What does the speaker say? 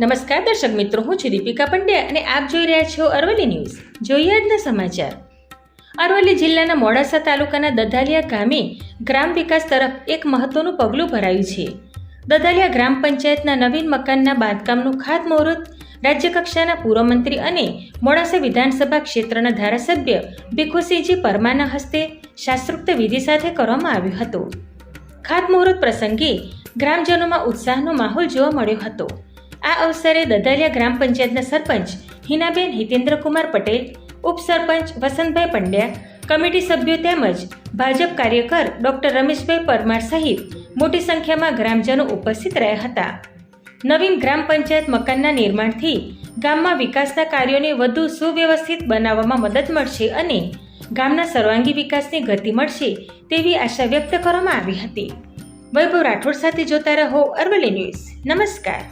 નમસ્કાર દર્શક મિત્રો, હું છું દીપિકા પંડ્યા અને આપ જોઈ રહ્યા છો અરવલ્લી ન્યૂઝ. જોઈએ આજના સમાચાર. અરવલ્લી જિલ્લાના મોડાસા તાલુકાના દધાલિયા ગામે ગ્રામ વિકાસ તરફ એક મહત્વનું પગલું ભરાયું છે. દધાલિયા ગ્રામ પંચાયતના નવીન મકાનના બાંધકામનું ખાતમુહૂર્ત રાજ્યકક્ષાના પૂર્વ મંત્રી અને મોડાસા વિધાનસભા ક્ષેત્રના ધારાસભ્ય ભીખુસિંહજી પરમારના હસ્તે શાસ્ત્રોક્ત વિધિ સાથે કરવામાં આવ્યું હતું. ખાતમુહૂર્ત પ્રસંગે ગ્રામજનોમાં ઉત્સાહનો માહોલ જોવા મળ્યો હતો. આ અવસરે દધાલિયા ગ્રામ પંચાયતના સરપંચ હિનાબેન હિતેન્દ્રકુમાર પટેલ, ઉપસરપંચ વસંતભાઈ પંડ્યા, કમિટી સભ્યો તેમજ ભાજપ કાર્યકર ડોક્ટર રમેશભાઈ પરમાર સહિત મોટી સંખ્યામાં ગ્રામજનો ઉપસ્થિત રહ્યા હતા. નવીન ગ્રામ પંચાયત મકાનના નિર્માણથી ગામમાં વિકાસના કાર્યોને વધુ સુવ્યવસ્થિત બનાવવામાં મદદ મળશે અને ગામના સર્વાંગી વિકાસની ગતિ મળશે તેવી આશા વ્યક્ત કરવામાં આવી હતી. વૈભવ રાઠોડ સાથે જોતા રહો અરવલ્લી ન્યૂઝ. નમસ્કાર.